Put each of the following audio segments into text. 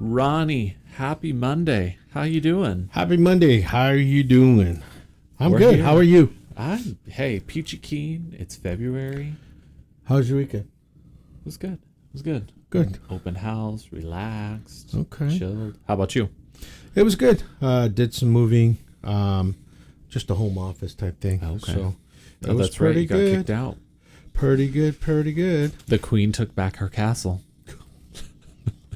Ronnie, happy Monday. How you doing? Happy Monday. How are you doing? I'm We're good. here. How are you? Hey, peachy keen. It's February. How was your weekend? It was good. It was good. Good. Open house, relaxed, Okay. chilled. How about you? It was good. Did some moving. Just a home office type thing. Okay. So Oh, that's right. You got kicked out. Pretty good. Pretty good. The queen took back her castle.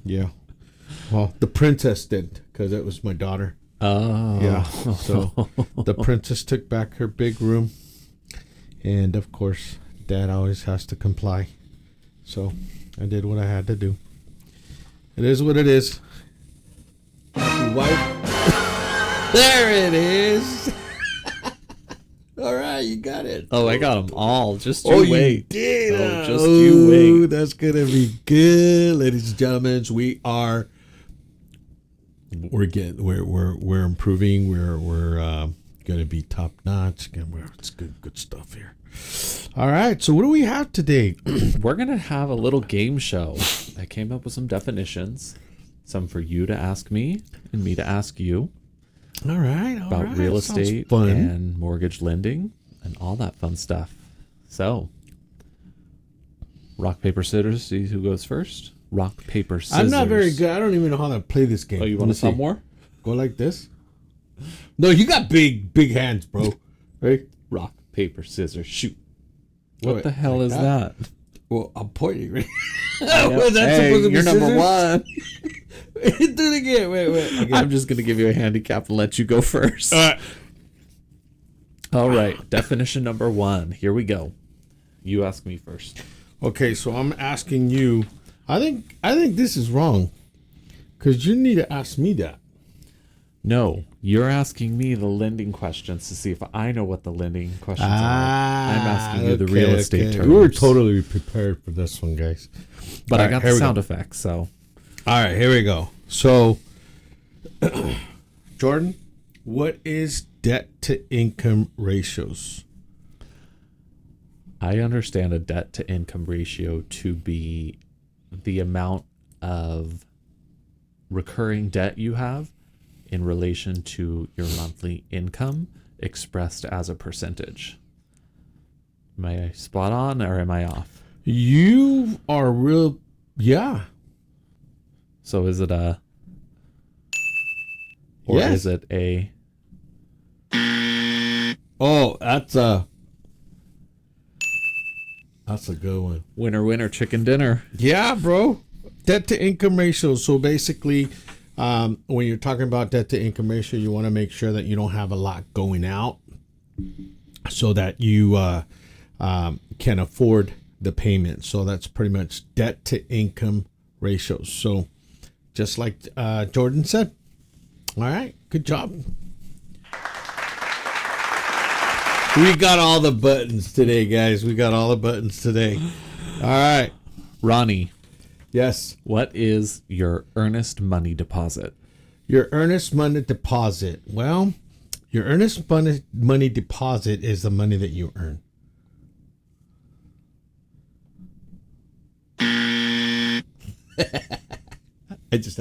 Yeah. Well, the princess did because it was my daughter. Oh. Yeah. So the princess took back her big room. And of course, Dad always has to comply. So I did what I had to do. It is what it is. Wife. There it is. All right, you got it. Oh, I got them all. Just you wait. You did. Oh, just you wait. That's gonna be good, ladies and gentlemen. We're improving. We're gonna be top notch. It's good stuff here. All right. So what do we have today? We're going to have a little game show. I came up with some definitions. Some for you to ask me and me to ask you. All right. About real estate and mortgage lending and all that fun stuff. So, rock, paper, scissors. See who goes first. Rock, paper, scissors. I'm not very good. I don't even know how to play this game. Oh, you want to some more? Go like this? No, you got big hands, bro. Right? Rock, paper, scissors, shoot. Wait, What the hell like is that? that? Well, I'm pointing, right? Was that supposed to be you're scissors? Number one. Do it again. Wait. Again. I'm just going to give you a handicap and let you go first. All right. Definition number one. Here we go. You ask me first. Okay, so I'm asking you. I think this is wrong because you need to ask me that. No, you're asking me the lending questions to see if I know what the lending questions are. I'm asking you the real estate terms. We were totally prepared for this one, guys. But I got the sound effects, so. All right, here we go. So, Jordan, what is debt to income ratios? I understand a debt to income ratio to be the amount of recurring debt you have in relation to your monthly income expressed as a percentage. Am I spot on or am I off? You are real, yeah. So is it a, or yes. is it a? Oh, that's a good one. Winner, chicken dinner. Yeah, bro. Debt to income ratio. So basically, when you're talking about debt to income ratio, you want to make sure that you don't have a lot going out so that you can afford the payment. So that's pretty much debt to income ratios. So just like Jordan said. All right. Good job. We got all the buttons today, guys. We got all the buttons today. All right. Ronnie. Yes. What is your earnest money deposit? Your earnest money deposit. Well, your earnest money deposit is the money that you earn.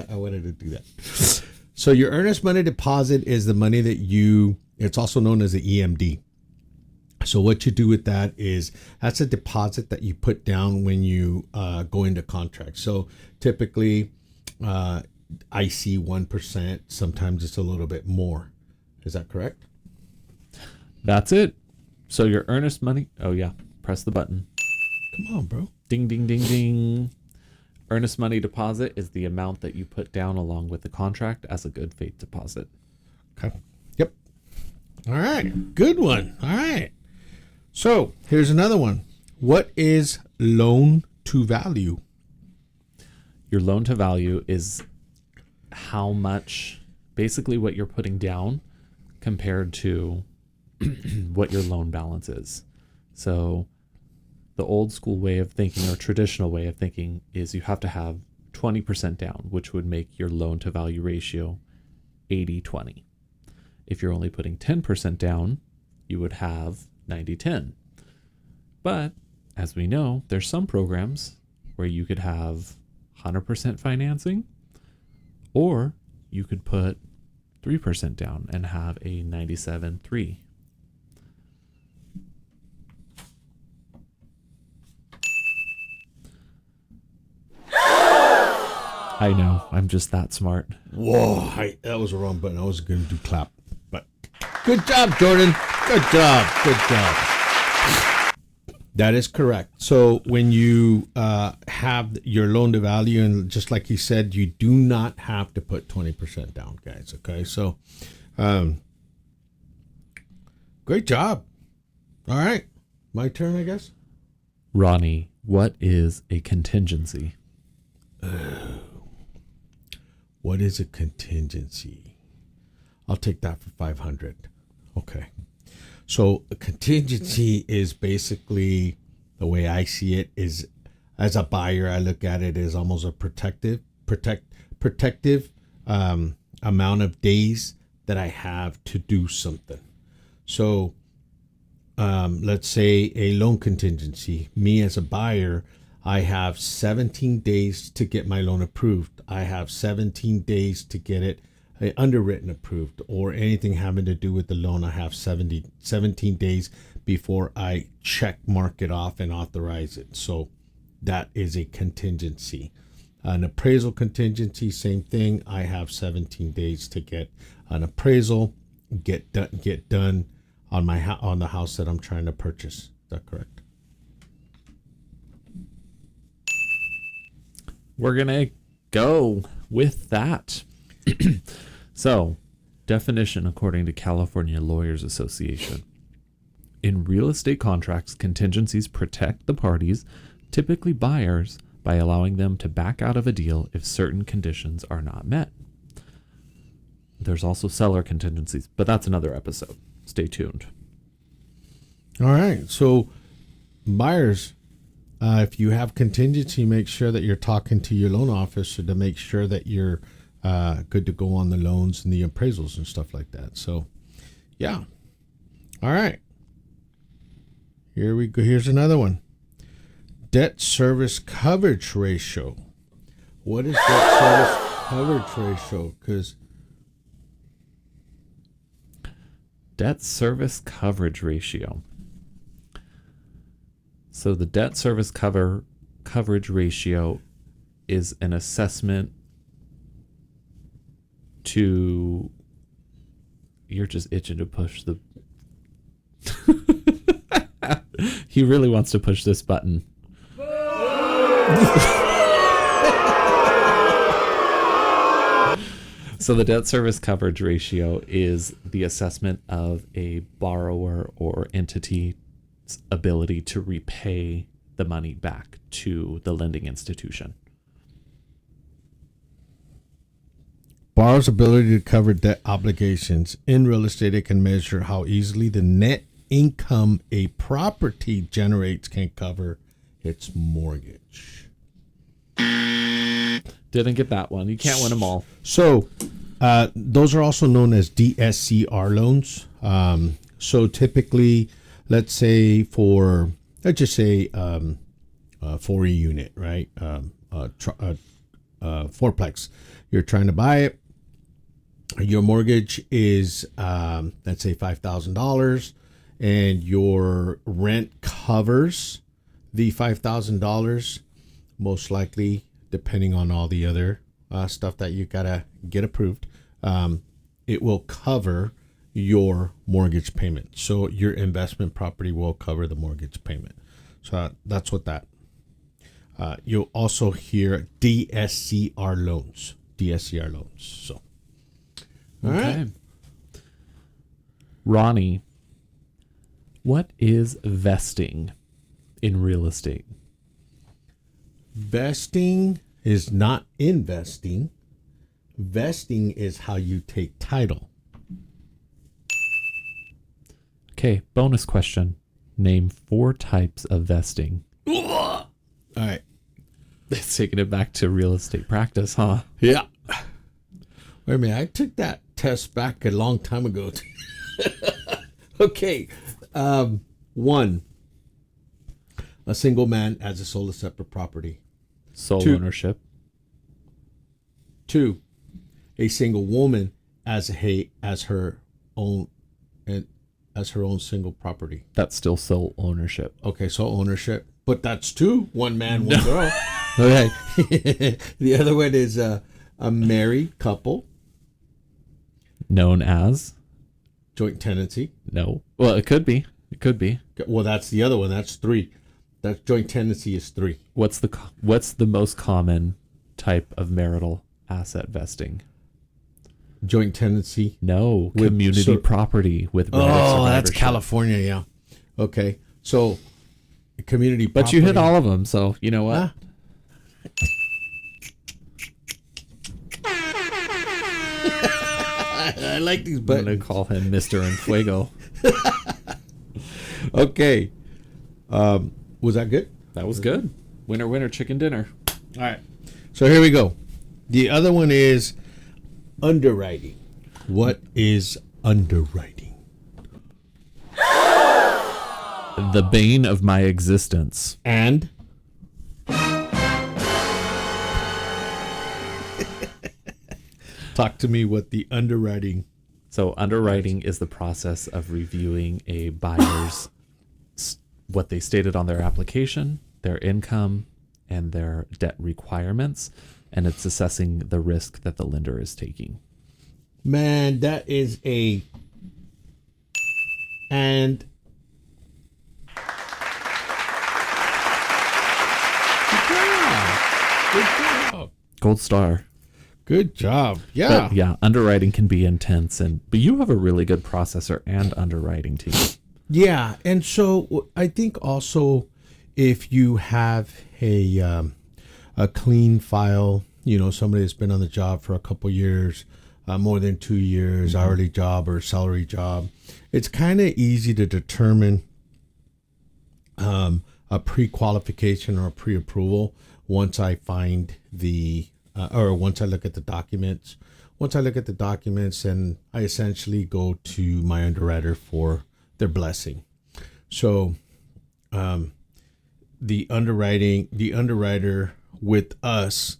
I wanted to do that. So your earnest money deposit is the money that it's also known as the EMD. So what you do with that is that's a deposit that you put down when you go into contract. So typically I see 1%. Sometimes it's a little bit more. Is that correct? That's it. So your earnest money. Oh, yeah. Press the button. Come on, bro. Ding, ding, ding, ding. Earnest money deposit is the amount that you put down along with the contract as a good faith deposit. Okay. Yep. All right. Good one. All right. So here's another one. What is loan to value? Your loan to value is how much, basically what you're putting down compared to what your loan balance is. So the old school way of thinking or traditional way of thinking is you have to have 20% down, which would make your loan to value ratio 80-20. If you're only putting 10% down, you would have 90-10. But as we know, there's some programs where you could have 100% financing Or you could put 3% down and have a 97.3. I know, I'm just that smart. Whoa, that was the wrong button. I was going to do clap. But good job, Jordan. Good job. Good job. That is correct. So when you have your loan to value, and just like he said, you do not have to put 20% down, guys. Okay, so great job. All right, my turn, I guess. Ronnie, what is a contingency? What is a contingency? I'll take that for 500. Okay. So a contingency is basically, the way I see it is, as a buyer, I look at it as almost a protective amount of days that I have to do something. So let's say a loan contingency. Me as a buyer, I have 17 days to get my loan approved. I have 17 days to get it underwritten approved, or anything having to do with the loan. I have 17 days before I check mark it off and authorize it. So that is a contingency. An appraisal contingency, same thing. I have 17 days to get an appraisal, get done on the house that I'm trying to purchase. Is that correct? We're going to go with that. So, definition according to California Lawyers Association. In real estate contracts, contingencies protect the parties, typically buyers, by allowing them to back out of a deal if certain conditions are not met. There's also seller contingencies, but that's another episode. Stay tuned. All right. So, buyers, if you have contingency, make sure that you're talking to your loan officer to make sure that you're good to go on the loans and the appraisals and stuff like that. So, yeah. All right. Here we go. Here's another one. Debt service coverage ratio. What is debt service coverage ratio? Because debt service coverage ratio. So the debt service coverage ratio is an assessment to, you're just itching to push the he really wants to push this button. So the debt service coverage ratio is the assessment of a borrower or entity's ability to repay the money back to the lending institution. borrower's ability to cover debt obligations. In real estate, it can measure how easily the net income a property generates can cover its mortgage. Didn't get that one. You can't win them all. So those are also known as DSCR loans. So typically, let's just say for a unit, right? Fourplex. You're trying to buy it. Your mortgage is, let's say $5,000, and your rent covers the $5,000, most likely, depending on all the other stuff that you gotta get approved. It will cover your mortgage payment. So your investment property will cover the mortgage payment. So that's what that. You'll also hear DSCR loans. DSCR loans. So, all right. Ronnie, what is vesting in real estate? Vesting is not investing. Vesting is how you take title. Okay, bonus question. Name 4 types of vesting. All right. It's taking it back to real estate practice, huh? Yeah. Wait a minute. I took that test back a long time ago. Okay. 1, a single man as a sole separate property. Sole 2, ownership. 2, a single woman as her own single property. That's still sole ownership. Okay, so ownership, but that's two: one man, one girl. Okay. The other one is a married couple, Known as? joint tenancy. No. Well, it could be. It could be. Well, that's the other one. That's three. That joint tenancy is three. What's the most common type of marital asset vesting? Joint tenancy. No, community property with right of Oh, that's survivorship. California, yeah. Okay, so community property. But you hit all of them, so you know what? Huh? I like these I'm going buttons. to call him Mr. Enfuego. Okay. Was that good? That was good. Winner, winner, chicken dinner. All right. So here we go. The other one is underwriting. What is underwriting? The bane of my existence. And talk to me what the underwriting. So underwriting is the process of reviewing a buyer's what they stated on their application, their income, and their debt requirements, and it's assessing the risk that the lender is taking. Man, that is a and good job. Gold star. Good job. Yeah. But yeah, underwriting can be intense, but you have a really good processor and underwriting team. Yeah, and so I think also if you have a clean file, somebody that's been on the job for a couple years, more than 2 years, hourly job or salary job, it's kind of easy to determine a pre-qualification or a pre-approval once I find or once I look at the documents. Once I look at the documents, and I essentially go to my underwriter for their blessing. So the underwriter with us,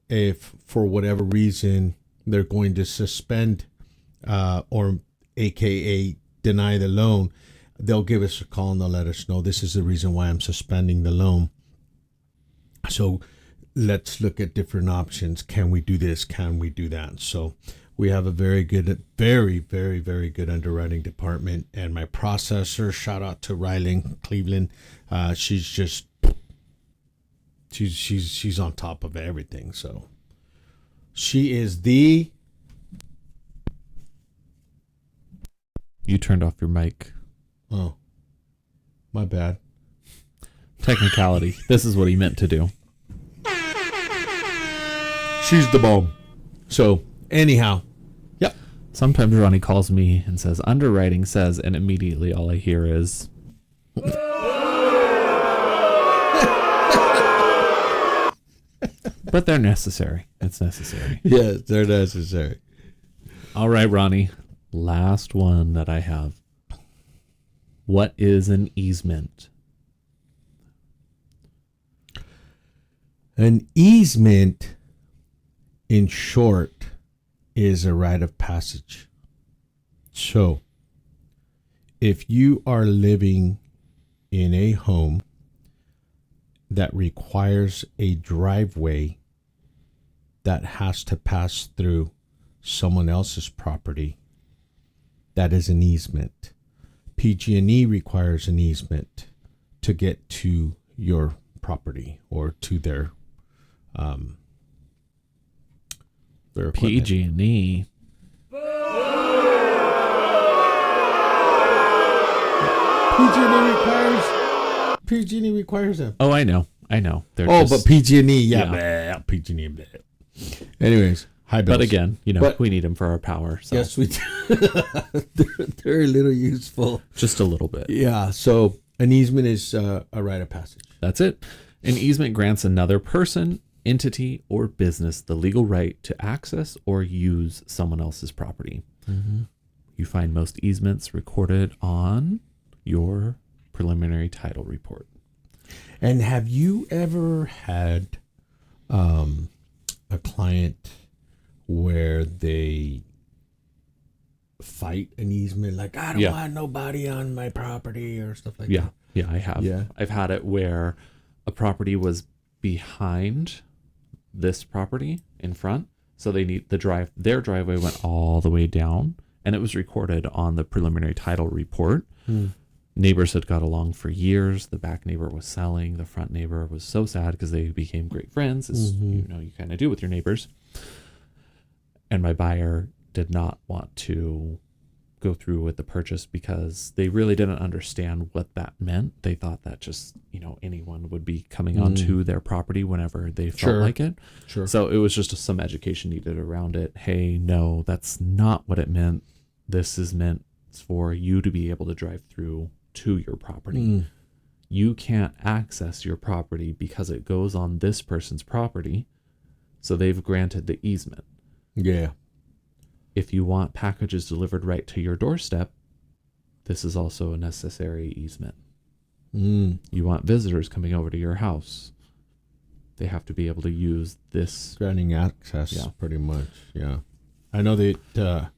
if for whatever reason they're going to suspend or AKA deny the loan, they'll give us a call and they'll let us know this is the reason why I'm suspending the loan. So let's look at different options. Can we do this? Can we do that? So we have a very, very, very good underwriting department. And my processor, shout out to Ryling Cleveland. She's on top of everything. So she is the. You turned off your mic. Oh, my bad. Technicality. This is what he meant to do. She's the bomb. So anyhow, yep. Sometimes Ronnie calls me and says, underwriting says, and immediately all I hear is... But they're necessary. It's necessary. Yes, they're necessary. All right, Ronnie. Last one that I have. What is an easement? An easement, in short, is a rite of passage. So, if you are living in a home that requires a driveway that has to pass through someone else's property, that is an easement. PG&E requires an easement to get to your property or to their equipment. PG&E. PG&E requires them. Oh, I know. They're But PG&E, Yeah. PG&E. Anyways, high bills. But again, we need them for our power. So Yes, we do. they're a little useful. just a little bit. Yeah, so an easement is a rite of passage. That's it. An easement grants another person, entity, or business the legal right to access or use someone else's property. Mm-hmm. You find most easements recorded on your preliminary title report. And have you ever had a client where they fight an easement, like I don't want nobody on my property or stuff like that. Yeah, I have. Yeah. I've had it where a property was behind this property in front, so they need their driveway went all the way down, and it was recorded on the preliminary title report. Neighbors had got along for years. The back neighbor was selling. The front neighbor was so sad because they became great friends, as you kind of do with your neighbors. And my buyer did not want to go through with the purchase because they really didn't understand what that meant. They thought that just, anyone would be coming onto their property whenever they felt like it. Sure. So it was just some education needed around it. Hey, no, that's not what it meant. This is meant for you to be able to drive through to your property. You can't access your property because it goes on this person's property. So they've granted the easement. Yeah. If you want packages delivered right to your doorstep, this is also a necessary easement. You want visitors coming over to your house, they have to be able to use this. Granting access, pretty much. Yeah. I know that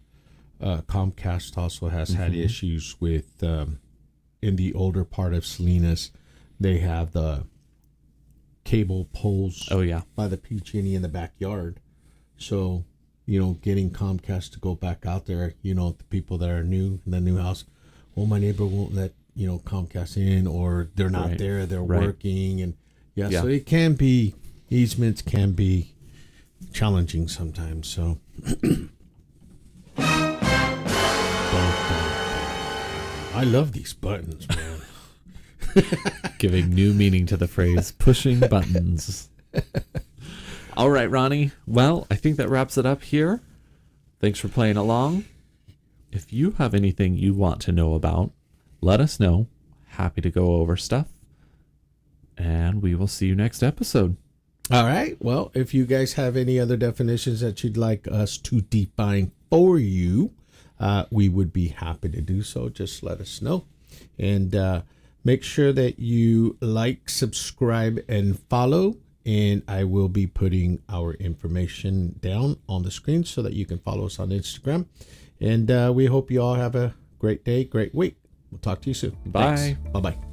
Comcast also has had issues with, in the older part of Salinas, they have the cable poles by the PG&E in the backyard. So, getting Comcast to go back out there, the people that are new in the new house, my neighbor won't let, Comcast in, or they're not there, they're working. And so it can be, easements can be challenging sometimes. So I love these buttons, man. Giving new meaning to the phrase pushing buttons. All right, Ronnie. Well, I think that wraps it up here. Thanks for playing along. If you have anything you want to know about, let us know. Happy to go over stuff. And we will see you next episode. All right. Well, if you guys have any other definitions that you'd like us to define for you, we would be happy to do so. Just let us know. And make sure that you like, subscribe, and follow. And I will be putting our information down on the screen so that you can follow us on Instagram. And we hope you all have a great day, great week. We'll talk to you soon. Bye. Thanks. Bye-bye.